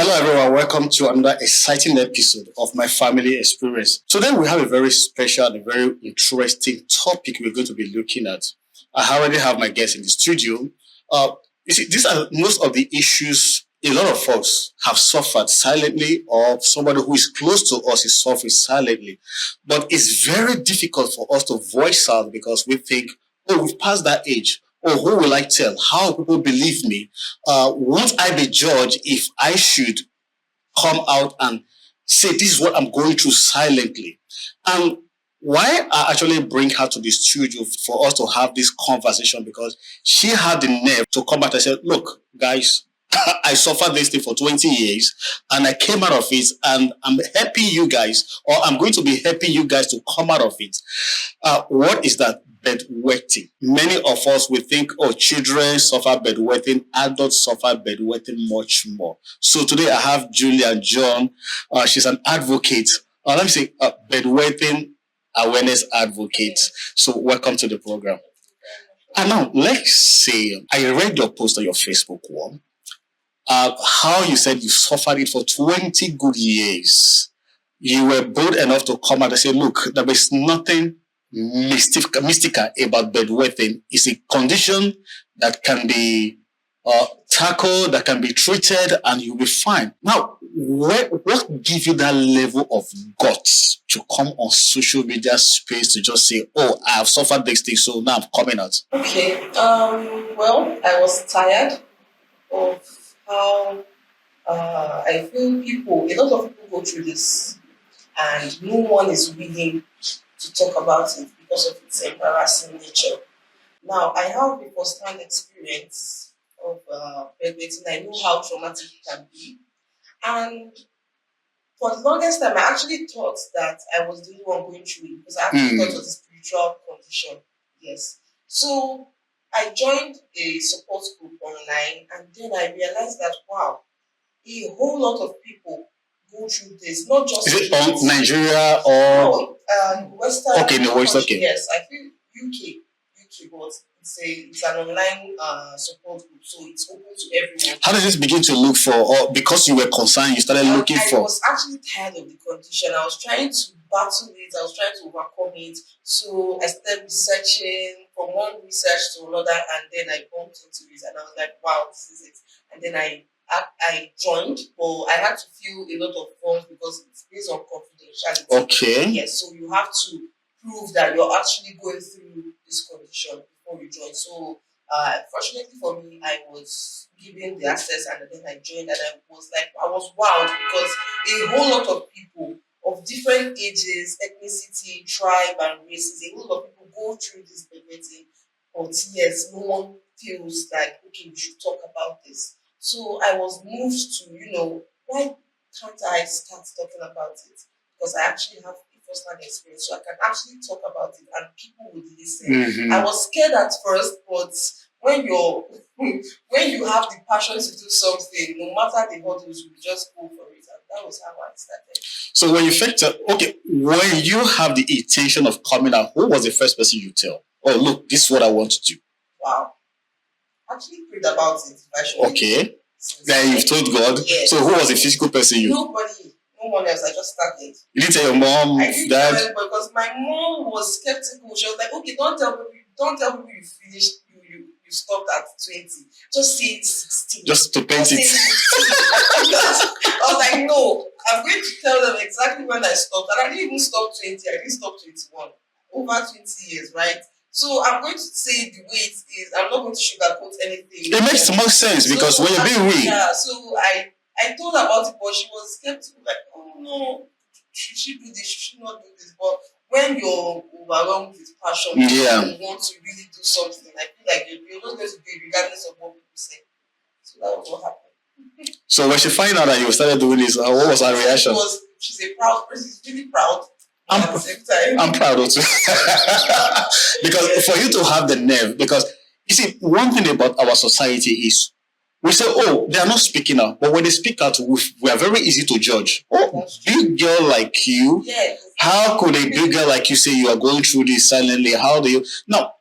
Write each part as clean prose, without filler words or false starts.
Hello, everyone. Welcome to another exciting episode of My Family Experience. Today, we have a very special and a very interesting topic we're going to be looking at. I already have my guests in the studio. You see, these are most of the issues a lot of us have suffered silently, or somebody who is close to us is suffering silently. But it's very difficult for us to voice out because we think, oh, we've passed that age. Oh, who will I tell? How will people believe me? Won't I be judged if I should come out and say, this is what I'm going through silently? And why I actually bring her to the studio for us to have this conversation, because she had the nerve to come out and say, look, guys, I suffered this thing for 20 years and I came out of it, and I'm helping you guys, or I'm going to be helping you guys to come out of it. What is that? Bedwetting. Many of us will think, oh, children suffer bedwetting, adults suffer bedwetting much more. So today I have Julia John. She's an advocate. Let me say, bedwetting awareness advocate. So welcome to the program. And now let's say I read your post on your Facebook wall. How you said you suffered it for 20 good years. You were bold enough to come out and say, look, there is nothing mystical about bedwetting. It's a condition that can be tackled, that can be treated, and you'll be fine. Now, what gives you that level of guts to come on social media space to just say, oh, I've suffered this thing, so now I'm coming out? Okay. Well, I was tired of how I feel a lot of people go through this, and no one is willing to talk about it because of its embarrassing nature. Now, I have a first-hand experience of bedwetting. I know how traumatic it can be, and for the longest time, I actually thought that I was the only one going through it because I actually thought it was a spiritual condition. Yes. So I joined a support group online, and then I realized that wow, a whole lot of people go through this, not just Is it on Nigeria or Western. Okay, no, it's country. okay. Yes, I feel UK, but it's an online support group, so it's open to everyone. How does this begin to look for, or because you were concerned, you started looking I for? was actually tired of the condition. I was trying to battle it. I was trying to overcome it. So I started researching from one research to another, and then I bumped into it, and I was like, "Wow, this is it." And then I joined, but I had to fill a lot of forms because it's based on confidentiality. Okay. Yes, so you have to prove that you're actually going through this condition before you join. So fortunately for me, I was given the access, and then I joined, and I was wowed because a whole lot of people of different ages, ethnicity, tribe, and races, a whole lot of people go through this bedwetting, but yes, no one feels like, okay, we should talk about this. So I was moved to, why can't I start talking about it? Because I actually have a first-hand experience, so I can actually talk about it and people would listen. Mm-hmm. I was scared at first, but when you have the passion to do something, no matter the hurdles, you just go for it. And that was how I started. So when when you have the intention of coming out, who was the first person you tell? Oh, look, this is what I want to do. Wow. Actually prayed about it. Okay. Then you've told God. Yes. So who was the physical person you? Nobody. No one else. I just started. You didn't tell your mom, I didn't dad? tell anybody because my mom was skeptical. She was like, okay, don't tell people you finished, you stopped at 20. Just say it's 16. Just to paint it. I was like, no, I'm going to tell them exactly when I stopped. And I didn't even stop 20, I didn't stop 21. Over 20 years, right? So I'm going to say it the way it is. I'm not going to sugarcoat anything. It makes more sense because when you're being real. Yeah, so I told her about it, but she was skeptical, like, oh no, should she do this? Should she not do this? But when you're overwhelmed with passion, you want to really do something, I feel like you're not going to do it regardless of what people say. So that was what happened. So when she found out that you started doing this, what was her reaction? She's a proud person. She's really proud. At the same time. I'm proud of you. Because for you to have the nerve, because you see, one thing about our society is we say, oh, they are not speaking out. But when they speak out, we are very easy to judge. Oh, big girl like you. Yes. How could a big girl like you say you are going through this silently? How do you? Now,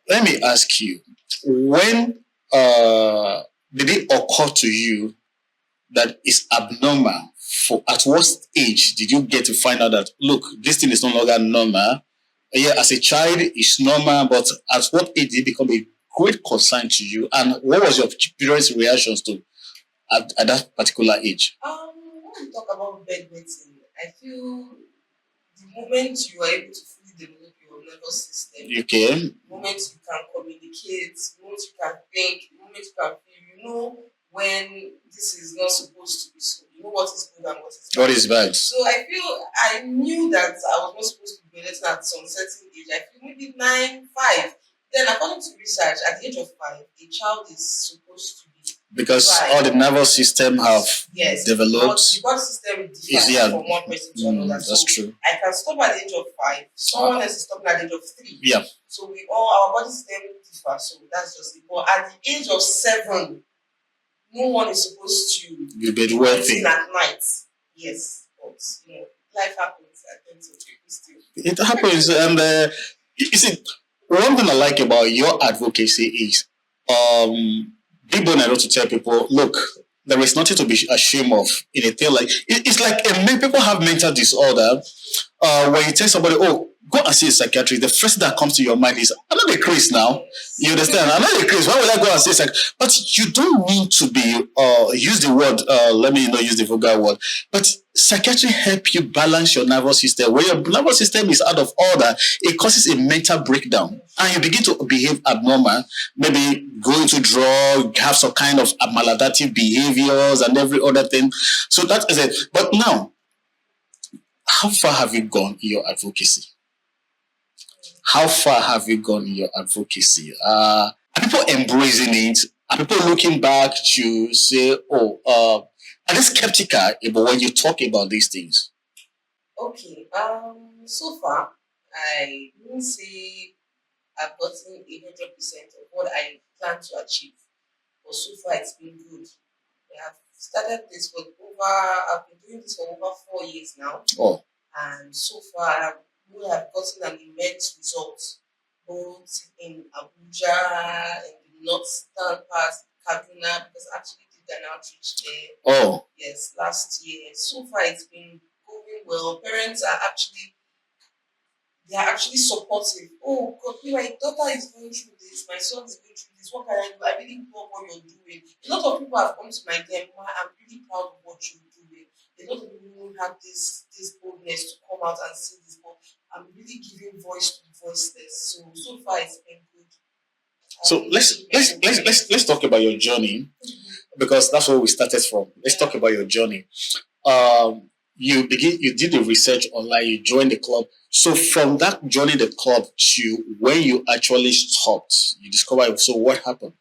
let me ask you, when did it occur to you that is abnormal? For at what age did you get to find out that look, this thing is no longer normal? Yeah, as a child, it's normal, but at what age did it become a great concern to you? And what was your parents' reactions to at that particular age? When we talk about bedwetting, I feel the moment you are able to fully develop your nervous system, Okay. the moment you can communicate, the moment you can think, the moment you can feel, you know when this is not supposed to be so. You know what is good and what is bad. What is bad? So I feel I knew that I was not supposed to be bedwetting at some certain age. I feel maybe 9, 5. Then according to research, at the age of 5, a child is supposed to be because right. all the nervous system have developed. The body system differs from one person to another. That's true. I can stop at the age of 5. Someone else is stopping at the age of 3. Yeah. So we all our body system differ. So that's just it. But at the age of 7, no one is supposed to be bedwetting at night. Yes, but life happens. I think so. People still. It happens, and you see, one thing I like about your advocacy is, big bold enough to tell people, look, there is nothing to be ashamed of in a thing like it's like people have mental disorder. When you tell somebody, oh, go and see a psychiatrist, the first thing that comes to your mind is, I'm not a Chris now. You understand? I'm not a Chris. Why would I go and see a psychiatrist? But you don't need to be use the word. Let me not use the vulgar word. But psychiatry help you balance your nervous system. When your nervous system is out of order, it causes a mental breakdown, and you begin to behave abnormal. Maybe going to drug, have some kind of maladaptive behaviors, and every other thing. So that is it. But now, how far have you gone in your advocacy? How far have you gone in your advocacy? Are people embracing it? Are people looking back to say, are they skeptical about when you talk about these things? Okay. So far, I wouldn't say I've gotten 100% of what I plan to achieve. But so far, it's been good. I've started this for I've been doing this for over 4 years now. Oh. And so far, we have gotten an immense result, both in Abuja, in the northern part, Kaduna, because I actually did an outreach there. Oh. Yes, last year. So far, it's been going well. Parents are actually supportive. Oh, God, my daughter is going through this, my son is going through this. What can I do? I really love what you're doing. A lot of people have come to my DM. I'm really proud of what you're doing. A lot of people have this boldness to come out and say this, but I'm really giving voice to the voiceless. So far it's been good. So let's talk about your journey, because that's where we started from. Let's talk about your journey. You did the research online, you joined the club. So from that joining the club to when you actually stopped, you discovered. So what happened?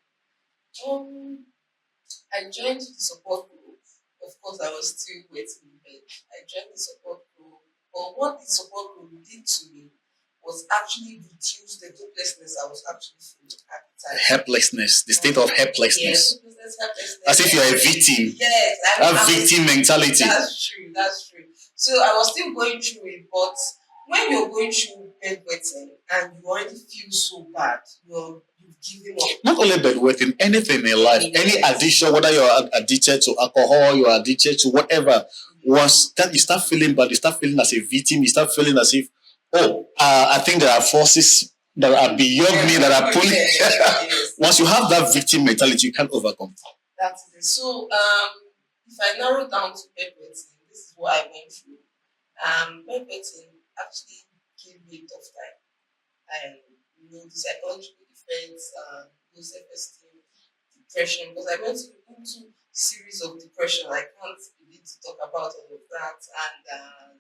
I joined the support group. Of course, I was still waiting in bed. I joined the support group. But what the support group did to me was actually reduce the hopelessness I was actually feeling at the time. Helplessness, the state of helplessness. Yes, helplessness. As if you're a victim. Yes. That victim mentality. That's true. So I was still going through it, but when you're going through bedwetting and you already feel so bad, you've given up. Not only bedwetting, anything in life, any addiction, whether you're addicted to alcohol, you're addicted to whatever, once that you start feeling bad, you start feeling as a victim, you start feeling as if, I think there are forces that are beyond me that are pulling. Yes. Once you have that victim mentality, you can't overcome. That's it. So, if I narrow down to bedwetting, this is what I went through. Bedwetting actually gave me a tough time. I the psychological effects, low self-esteem, depression, because I went into series of depression. I can't begin to talk about all of that, and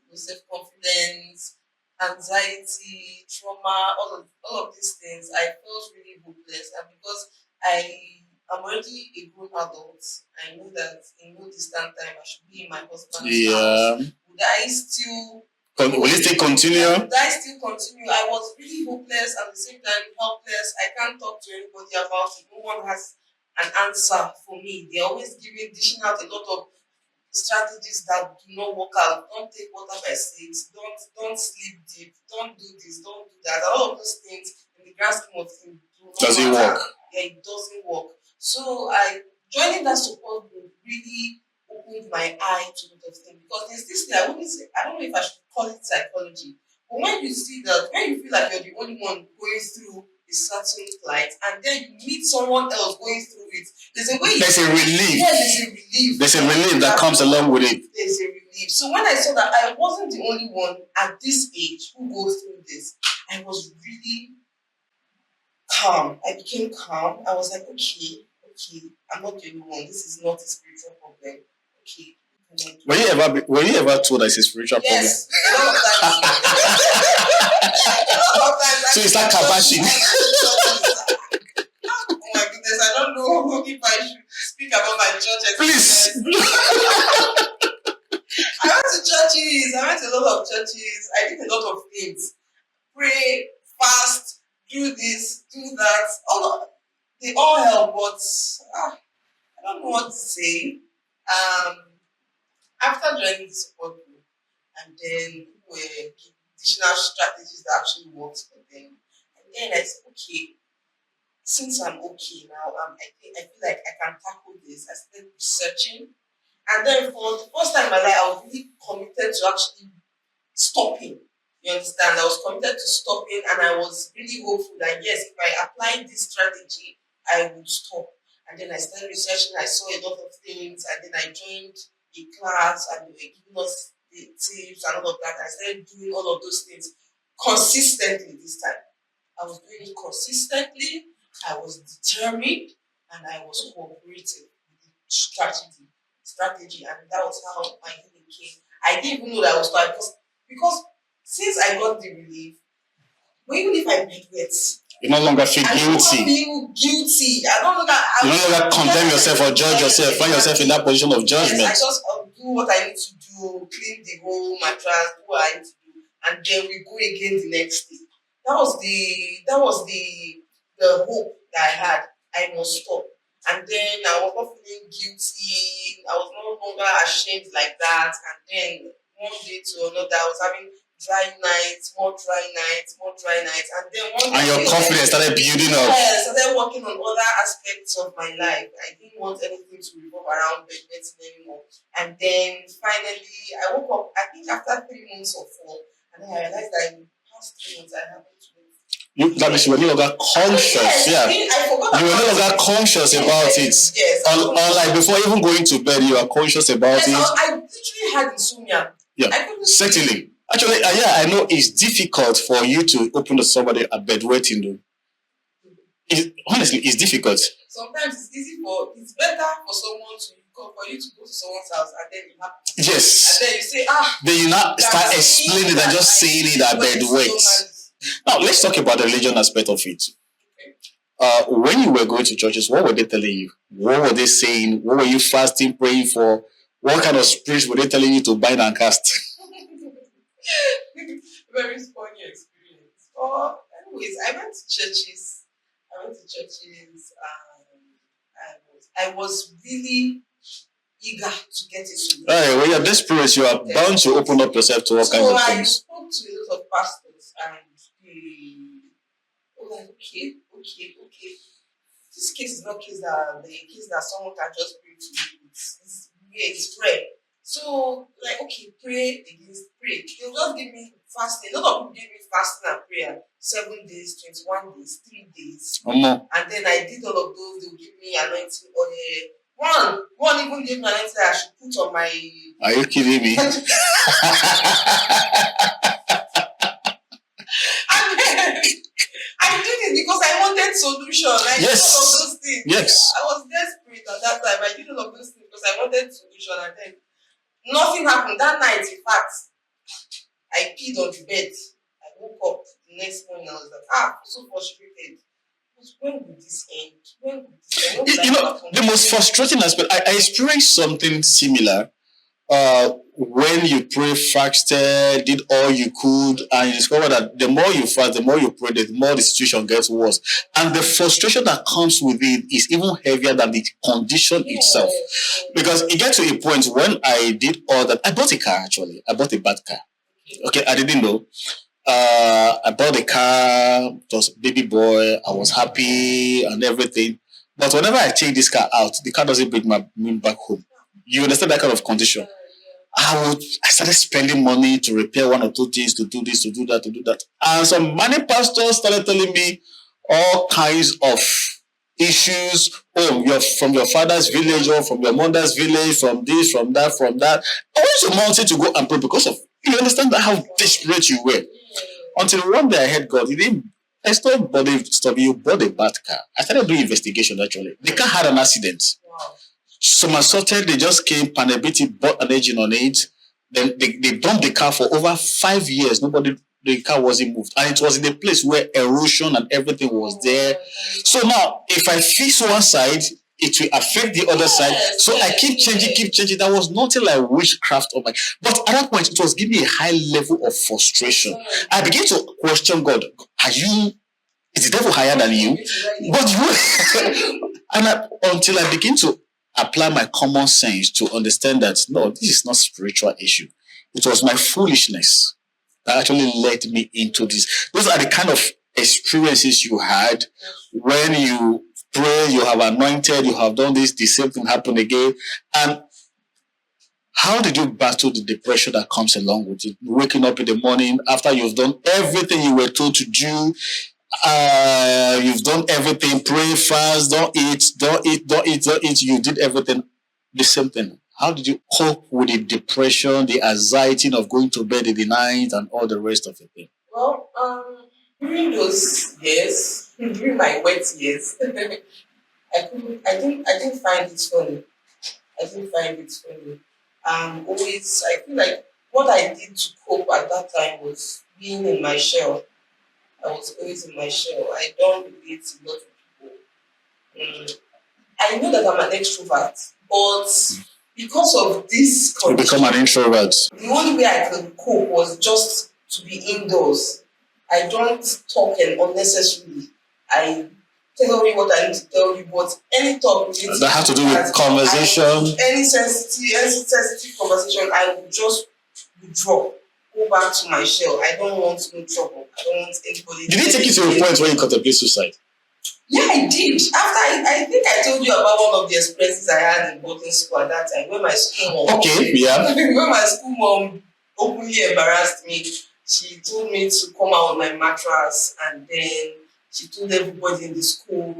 low self-confidence, anxiety, trauma, all of these things. I felt really hopeless, and because I'm already a grown adult, I know that in no distant time I should be in my husband's house. Would I still Will it still continue? Would I still continue? I was really hopeless, at the same time helpless. I can't talk to anybody about it. No one has an answer for me. They're always dishing out a lot of strategies that do not work out. Don't take water by 6. Don't sleep deep. Don't do this. Don't do that. All of those things in the grand scheme of things does it work? Yeah, it doesn't work. So joining that support group really opened my eye to a lot of things. Because there's this thing, I wouldn't say, I don't know if I should call it psychology, but when you see that, when you feel like you're the only one going through a certain plight, and then you meet someone else going through it, there's a way. There's a relief. Yeah, there's a relief. There's a relief that comes along with it. There's a relief. So when I saw that I wasn't the only one at this age who goes through this, I was really calm. I became calm. I was like, okay, I'm not the only one. This is not a spiritual problem. Okay. Were you ever told that it's a spiritual problem? Yes, a lot of times. A lot of times. So it's like kabashing. Oh my goodness, I don't know if I should speak about my church experience. Please. I went to churches. I went to a lot of churches. I did a lot of things. Pray, fast, do this, do that. They all help, but I don't know what to say. After joining the support group, and then were additional strategies that actually worked for them. And then I said, okay, since I'm okay now, I feel like I can tackle this. I started researching, and then for the first time in my life, I was really committed to actually stopping. You understand? I was committed to stopping, and I was really hopeful that yes, if I applied this strategy, I would stop. And then I started researching. I saw a lot of things, and then I joined a class, and they were giving us the tips and all of that. I started doing all of those things consistently this time. I was doing it consistently. I was determined, and I was cooperative with the strategy, and that was how my healing came. I didn't even know that I was tired because since I got the relief, but even if I made wet, you no longer feel guilty. I don't look at. You no longer condemn yourself or judge yourself. Find yourself in that position of judgment. Yes, I just do what I need to do, clean the whole mattress, do what I need to do, and then we go again the next day. That was the hope that I had. I must stop. And then I was not feeling guilty. I was no longer ashamed like that. And then one day to another, I was having more dry nights. And then one day. And your confidence started building up. Yeah, I started working on other aspects of my life. I didn't want anything to revolve around bedwetting anymore. And then finally, I woke up, I think after 3 months or 4, and then I realized that in the past 3 months, I haven't that means you were no longer conscious. Yes, I forgot. You were no longer conscious about it. Yes. Unlike before even going to bed, you are conscious about it. I literally had insomnia. Yeah, certainly. Actually, I know it's difficult for you to open to somebody a bedwetting though. Honestly, it's difficult. Sometimes it's better for someone for you to go to someone's house and then it happens. Yes. And then you say, Then you not start explaining than just saying it at bedwet. Now, let's talk about the religion aspect of it. When you were going to churches, what were they telling you? What were they saying? What were you fasting, praying for? What kind of spirits were they telling you to bind and cast? Very funny experience. Anyways, I went to churches. And I was really eager to get a solution. When you're desperate, you are bound to open up yourself to all kinds of things. So I spoke to a lot of pastors, and they were like, okay. This case is not the case that someone can just bring to you. It's prayer. So, like, okay, pray. They'll just give me fasting. A lot of people give me fasting and prayer. 7 days, 21 days, 3 days. And then I did all of those. They'll give me anointing oil. One even gave me anointing that I should put on my. Are you kidding me? I did it because I wanted solution. Like yes. All of those things. Yes. I was desperate at that time. I did all of those things because I wanted solution, and then nothing happened that night. In fact, I peed on the bed. I woke up the next morning. I was like, I'm so frustrated. When will this end? The most frustrating aspect, I experienced something similar. When you pray, fasted, did all you could, and you discover that the more you fast, the more you pray, the more the situation gets worse. And the frustration that comes with it is even heavier than the condition itself. Because it gets to a point when I did all that. I bought a car, actually. I bought a bad car. Okay, I didn't know. I bought a car, it was a baby boy, I was happy and everything. But whenever I take this car out, the car doesn't bring me back home. You understand that kind of condition? I started spending money to repair one or two things, to do this, to do that, to do that. And some money pastors started telling me all kinds of issues. Oh, you're from your father's village or from your mother's village, from this, from that, from that. I went to mountain to go and pray because of, you understand that how desperate you were. Until one day I heard God, he didn't. I stopped body stop. You bought a bad car. I started doing investigation actually. The car had an accident. Some assaulted, they just came, Panabiti bought an engine on it. Then they dumped the car for over 5 years. The car wasn't moved. And it was in a place where erosion and everything was there. So now, if I fix one side, it will affect the other side. So I keep changing. There was nothing like witchcraft of my. But at that point, it was giving me a high level of frustration. I began to question God. Is the devil higher than you? But you until I begin to apply my common sense to understand that no, this is not a spiritual issue. It was my foolishness that actually led me into this. Those are the kind of experiences you had when you pray, you have anointed, you have done this, the same thing happened again. And how did you battle the depression that comes along with it? Waking up in the morning after you've done everything you were told to do, you've done everything, pray, fast, don't eat, you did everything, the same thing. How did you cope with the depression, the anxiety of going to bed in the night and all the rest of it? Well, during those years, during my wet years, I didn't find it funny. I didn't find it funny. Always, I feel like what I did to cope at that time was being in my shell. I was always in my shell. I don't relate to a lot of people. I know that I'm an extrovert, but because of this You condition, become an introvert. the only way I could cope was just to be indoors. I don't talk and unnecessarily. I tell you what I need to tell you, but any talk related That has to do with conversation. any sensitive conversation, I will just withdraw, go back to my shell. I don't want no trouble. I don't want anybody. Did it take you to a point where you contemplate suicide? Yeah, I did. After I think I told you about one of the experiences I had in boarding school at that time when my school mom when my school mom openly embarrassed me. She told me to come out on my mattress, and then she told everybody in the school,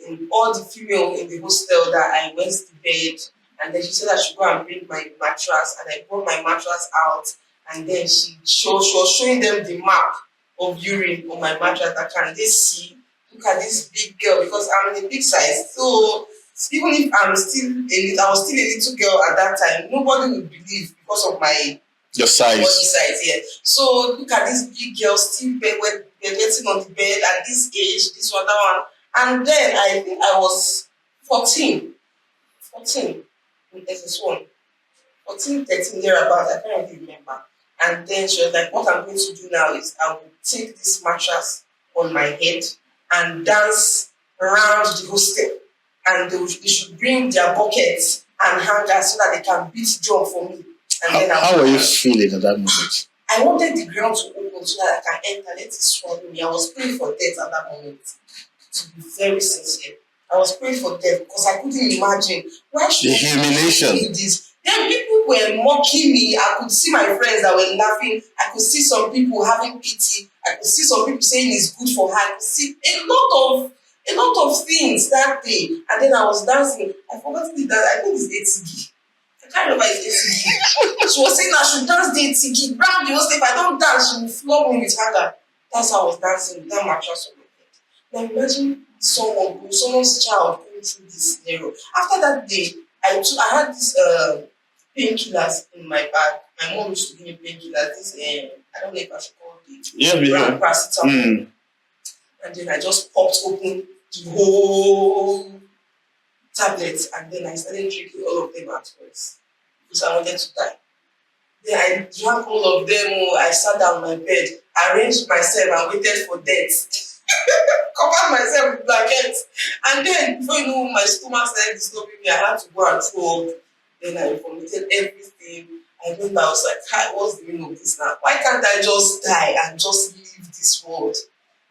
in all the female in the hostel, that I went to bed, and then she said I should go and bring my mattress, and I brought my mattress out, and then she was showing them the map of urine on my mattress. That can they see? Look at this big girl, because I'm in a big size. So even if I was still a little girl at that time, nobody would believe because of my your size. Body size, yeah. So look at this big girl still getting on the bed at this age, this one, that one. And then I think I was 14 in SS1. 14, 13 thereabouts, I can't really remember. And then she was like, what I'm going to do now is I will take this mattress on my head and dance around the hostel. And they should bring their buckets and hangers so that they can beat drum for me. And how were you feeling at that moment? I wanted the ground to open so that I can enter, let it swallow me. I was praying for death at that moment, to be very sincere. I was praying for death because I couldn't imagine why should the humiliation. do this. Then people were mocking me. I could see my friends that were laughing. I could see some people having pity. I could see some people saying it's good for her. I could see a lot of things that day. And then I was dancing. I forgot the dance. I think it's Etigi. I can't remember it's Etigi. She was saying I should dance the Etigi. Round the hostel. If I don't dance, she will flog me with hanger. That's how I was dancing with that mattress on my head. Now imagine someone's child going through this scenario. After that day, I had this painkillers in my bag. My mom used to give me painkillers. This I don't know if I should call it paracetamol. And then I just popped open the whole tablet, and then I started drinking all of them at once because I wanted to die. Then I drank all of them. I sat down on my bed, arranged myself, and waited for death. Covered myself with blankets, and then before you know, my stomach started disturbing me. I had to go and throw up. Then I vomited everything. I remember I was like, "Hi, what's the meaning of this now? Why can't I just die and just leave this world?"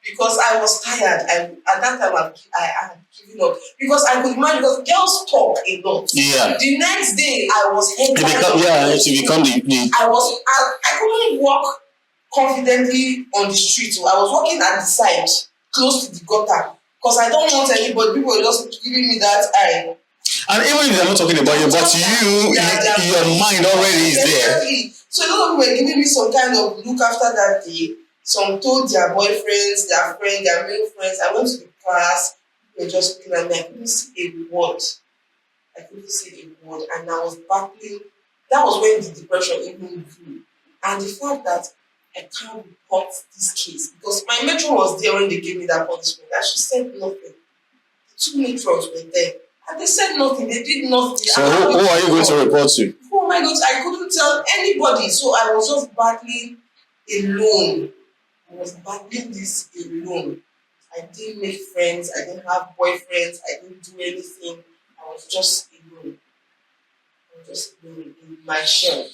because I was tired. At that time I had given up because I could imagine because girls talk a lot. Yeah. The next day I was heading. To become the I couldn't walk confidently on the street. I was walking at the side, close to the gutter, because I don't want anybody. People were just giving me that eye. And even if they're not talking about you, but your mind already is there. So a lot of people were giving me some kind of look after that day. Some told their boyfriends, their friends, their male friends. I went to the class. They were just looking at me. I couldn't see a word. And I was battling. That was when the depression even grew. And the fact that I can't report this case because my matron was there when they gave me that punishment and she said nothing. The two matrons were there and they said nothing. They did nothing. So who are you going to report to? Oh my God, I couldn't tell anybody. So I was just battling alone. I was battling this alone. I didn't make friends. I didn't have boyfriends. I didn't do anything. I was just alone. In my shell.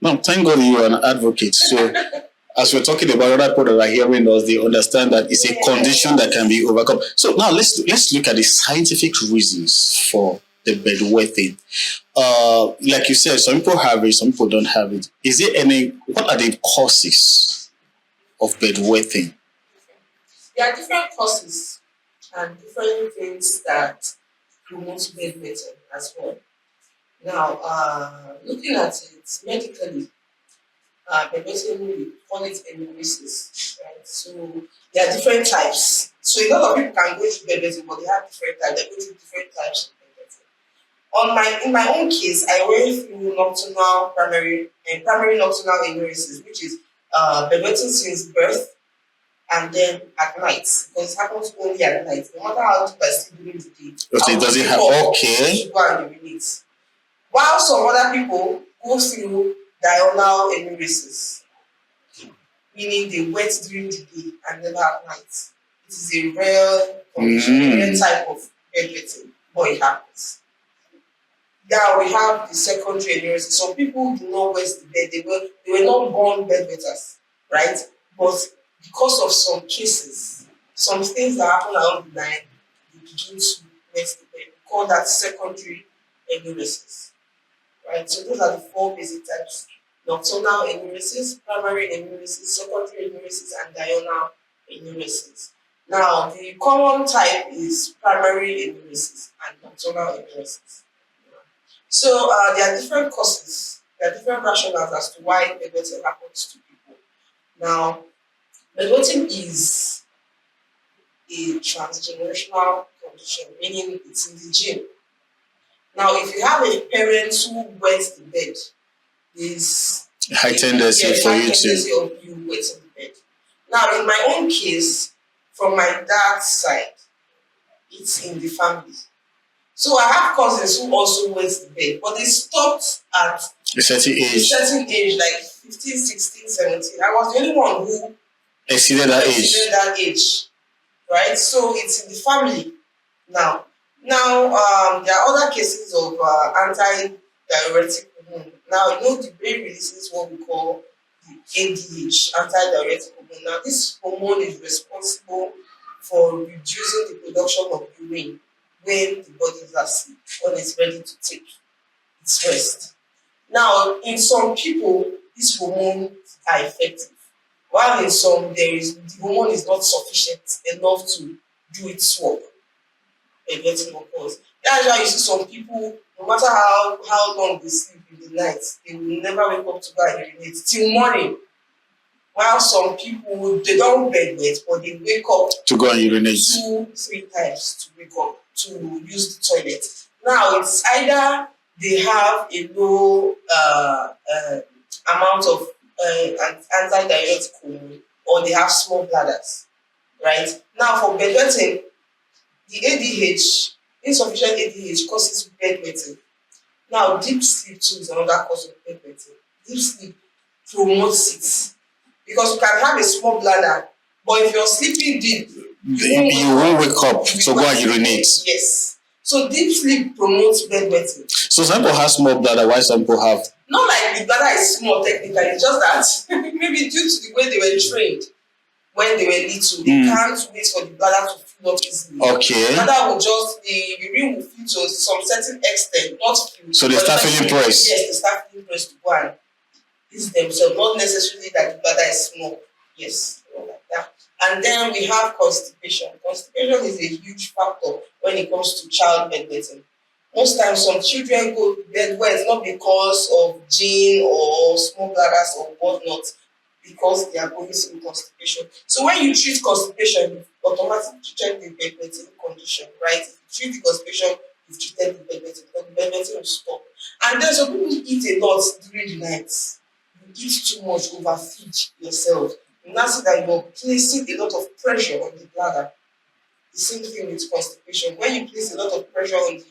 Now, thank God you're an advocate. So, as we're talking about other people that are hearing us, they understand that it's a condition that can be overcome. So now let's look at the scientific reasons for the bedwetting. Like you said, some people have it, some people don't have it. What are the causes of bedwetting? There are different causes and different things that promote bedwetting as well. Now, looking at it medically, bedwetting, we call it enuresis, right? So there are different types. So a lot of people can go through bedwetting, but they have different types. They go through different types of bedwetting. In my own case, I went through primary nocturnal enuresis, which is bedwetting since birth and then at night, because it happens only at night. No matter how deep I sleep during the day, it doesn't have okay. To go and urinate. While some other people go through diurnal enuresis, meaning they wet during the day and never at night. It is a rare condition, a rare type of bedwetting, but it happens. Now we have the secondary enuresis. Some people do not wet the bed. They were not born bedwetters, right? But because of some cases, some things that happen along the line, they begin to wet the bed. We call that secondary enuresis, right? So those are the four basic types: nocturnal enuresis, primary enuresis, secondary enuresis, and diurnal enuresis. Now, the common type is primary enuresis and nocturnal enuresis. So there are different causes, there are different rationales as to why bedwetting happens to people. Now, bedwetting is a transgenerational condition, meaning it's in the gene. Now, if you have a parent who wets the bed, there's high tendency for you to of you wetting the bed. Now, in my own case, from my dad's side, it's in the family. So I have cousins who also wet the bed, but they stopped at a certain age, like 15, 16, 17. I was the only one who exceeded that age. Right? So it's in the family now. Now, there are other cases of anti-diuretic hormone. Now, the brain releases what we call the ADH, anti-diuretic hormone. Now, this hormone is responsible for reducing the production of urine when the body is asleep, when it's ready to take its rest. Now, in some people, these hormones are effective, while in some, the hormone is not sufficient enough to do its work. Bedwetting occurs. That's why you see some people, no matter how long they sleep in the night, they will never wake up to go and urinate till morning. While some people, they don't bedwet, but they wake up to go and urinate 2-3 times to wake up to use the toilet. Now, it's either they have a low amount of anti-diuretic hormone or they have small bladders, right? Now, for bedwetting, the ADH, insufficient ADH causes bedwetting. Now, deep sleep too is another cause of bedwetting. Deep sleep promotes it because you can have a small bladder, but if you're sleeping deep, you won't wake up to go and urinate. Yes. So deep sleep promotes bedwetting. So some people have small bladder, while some people have. Not like the bladder is small technically, it's just that maybe due to the way they were trained, when they were little, they can't wait for the bladder to fill up easily. Okay. Bladder will just, the urine will fill to some certain extent, not fill. So they start feeling pressed. Yes, they start feeling pressed to go and ease themselves, not necessarily that the bladder is small. Yes, like that. And then we have constipation. Constipation is a huge factor when it comes to child bedwetting. Most times, some children go bedwet not because of gene or small bladders or whatnot, because they are going through constipation. So when you treat constipation, you automatically treat the bedwetting condition, right? If you treat the constipation, you've treated the bedwetting, because the bedwetting will stop. And then some people eat a lot during the night. You eat too much, overfeed yourself. You now see that you're placing a lot of pressure on the bladder. The same thing with constipation. When you place a lot of pressure on the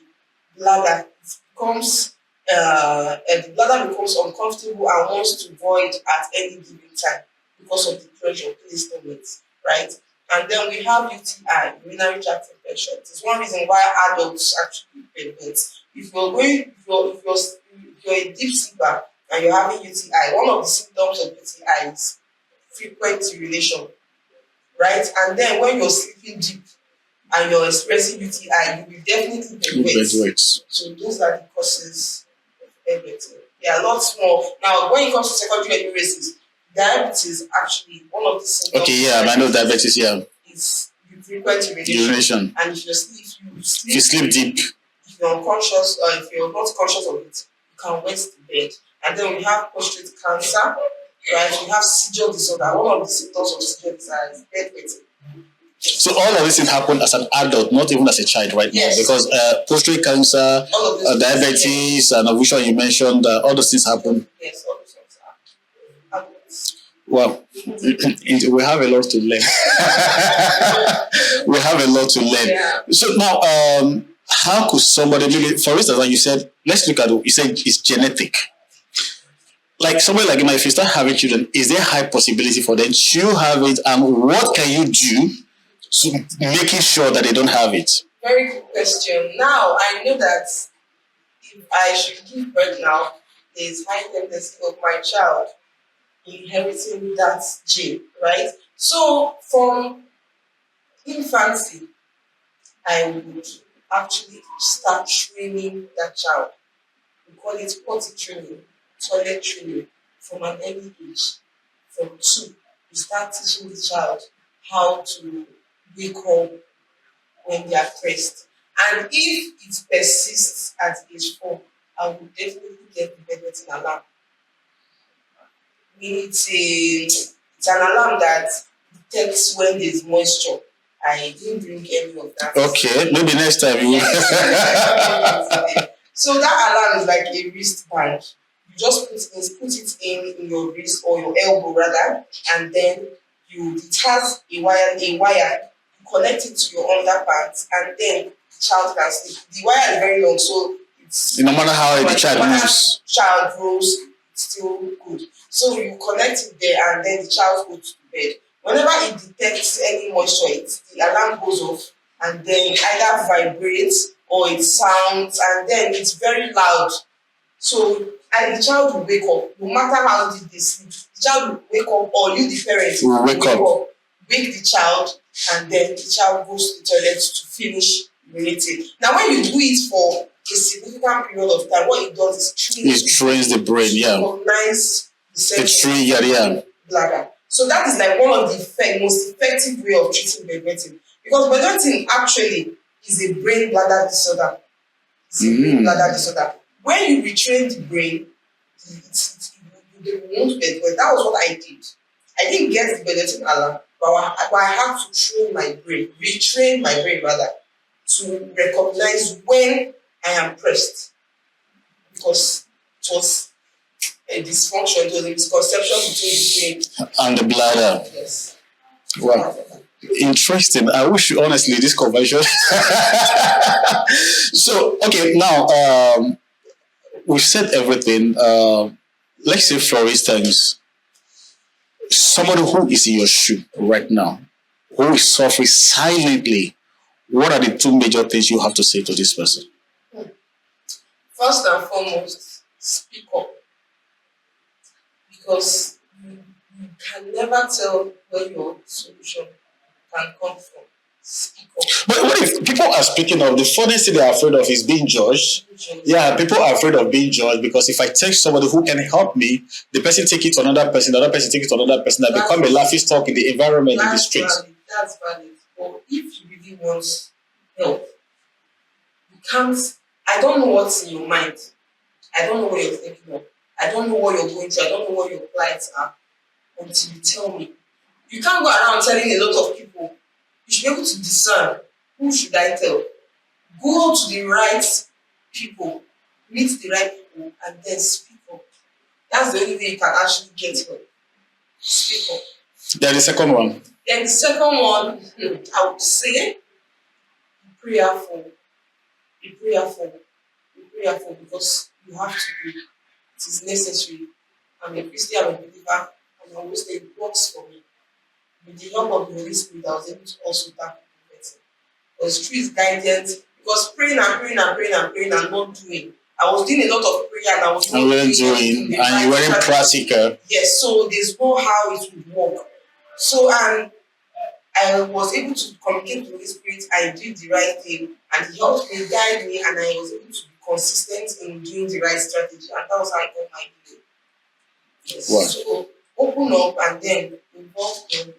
bladder, it becomes the bladder becomes uncomfortable and wants to void at any given time because of the pressure placed on it, right? And then we have UTI, urinary tract infection. It's one reason why adults actually bedwet. If you're a deep sleeper and you're having UTI, one of the symptoms of UTI is frequent urination, right? And then when you're sleeping deep and you're experiencing UTI, you will definitely bedwet. So those are the causes of bedwetting. There are lots more. Now, when it comes to secondary enuresis, diabetes actually one of the symptoms. Okay, yeah, I know diabetes. Yeah, is frequent urination. And if you sleep deep, if you're unconscious or if you're not conscious of it, you can wet the bed. And then we have prostate cancer, right? We have seizure disorder. One of the symptoms of seizure disorder is bedwetting. So all of this things happen as an adult, not even as a child, right? Yes. Now, because prostate cancer, diabetes, yes. And which one you mentioned, all those things happen. Yes, all those things happen. Well, we have a lot to learn. We have a lot to learn. Yeah. So now, how could somebody, maybe, for instance, like you said, let's look at it, you said it's genetic. Like somebody like if you start having children, is there high possibility for them to have it, and what can you do to making sure that they don't have it? Very good question. Now I know that if I should give birth now, there is high tendency of my child inheriting that gene, right? So from infancy, I would actually start training that child. We call it potty training, toilet training from an early age. From 2, we start teaching the child how to wake up when they are pressed. And if it persists at age 4, I will definitely get the bedwetting alarm. It's an alarm that detects when there is moisture. I didn't bring any of that. Okay, maybe next time you will. So that alarm is like a wristband. You just put it in your wrist or your elbow rather, and then it has a wire, you connect it to your underpants, and then the child can sleep. The wire is very long, so it's no matter how the child moves. Child grows, it's still good. So you connect it there, and then the child goes to bed. Whenever it detects any moisture, the alarm goes off, and then it either vibrates or it sounds, and then it's very loud. So the child will wake up, no matter how deep they sleep. The child will wake up, or you, the parent, will wake up, wake the child, and then the child goes to the toilet to finish urinating. Now, when you do it for a significant period of time, what it does is trains the brain, yeah. Recognize the bladder. So that is like one of the most effective way of treating bedwetting, because bedwetting actually is a brain bladder disorder. It's a brain bladder disorder. When you retrain the brain, they won't bedwet. That was what I did. I didn't get the bedwetting alarm, but I had to retrain my brain rather, to recognize when I am pressed, because it was a dysfunction, it was a misconception between the brain and the bladder. Yes. Wow. Interesting. I wish honestly this conversion. So okay, now we've said everything. Let's say for instance, somebody who is in your shoe right now, who is suffering silently, what are the 2 major things you have to say to this person? First and foremost, speak up. Because you can never tell where your solution can come from. Speak up. But what if people are speaking of the funniest thing they are afraid of is being judged? Yeah, people are afraid of being judged because if I text somebody who can help me, the person take it to another person, the other person take it to another person, I become a laughing stock in the environment in the streets. That's valid. But if you really want help, you can't. I don't know what's in your mind. I don't know what you're thinking of. I don't know what you're going through. I don't know what your plights are until you tell me. You can't go around telling a lot of people. You should be able to discern who should I tell. Go to the right people, meet the right people, and then speak up. That's the only way you can actually get help. Speak up. Then the second one. Then the second one, I would say, be prayerful. Be prayerful. Be prayerful because you have to be. It is necessary. I'm a Christian, I'm a believer, and I always say it works for me. With the help of the Holy Spirit, I was able to also tackle the person. Because through his guidance, because praying and praying and praying and praying and not doing. I was doing a lot of prayer and I was not doing, and you weren't practical. Yes, so there's no how it would work. So, and I was able to communicate with the Holy Spirit. I did the right thing, and he helped me, guide me, and I was able to be consistent in doing the right strategy, and that was how I got my deal. Yes. Wow. So open up and then involve them.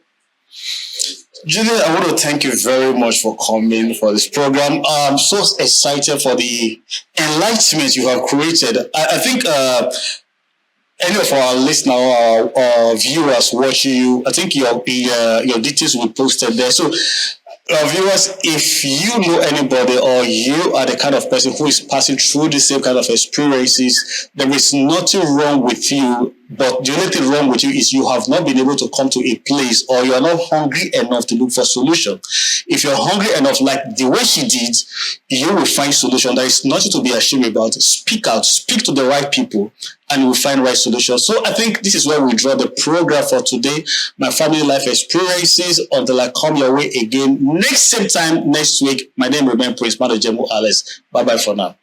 Julie, I want to thank you very much for coming for this program. I'm so excited for the enlightenment you have created. I think any of our listeners or viewers watching you, I think your details will be posted there. So, viewers, if you know anybody or you are the kind of person who is passing through the same kind of experiences, there is nothing wrong with you. But the only thing wrong with you is you have not been able to come to a place or you are not hungry enough to look for solution. If you're hungry enough, like the way she did, you will find solution. There is nothing to be ashamed about. Speak out, speak to the right people, and you will find right solution. So I think this is where we draw the program for today. My family life experiences until I come your way again next same time next week. My name remains Prince Mado Jemu Alice. Bye bye for now.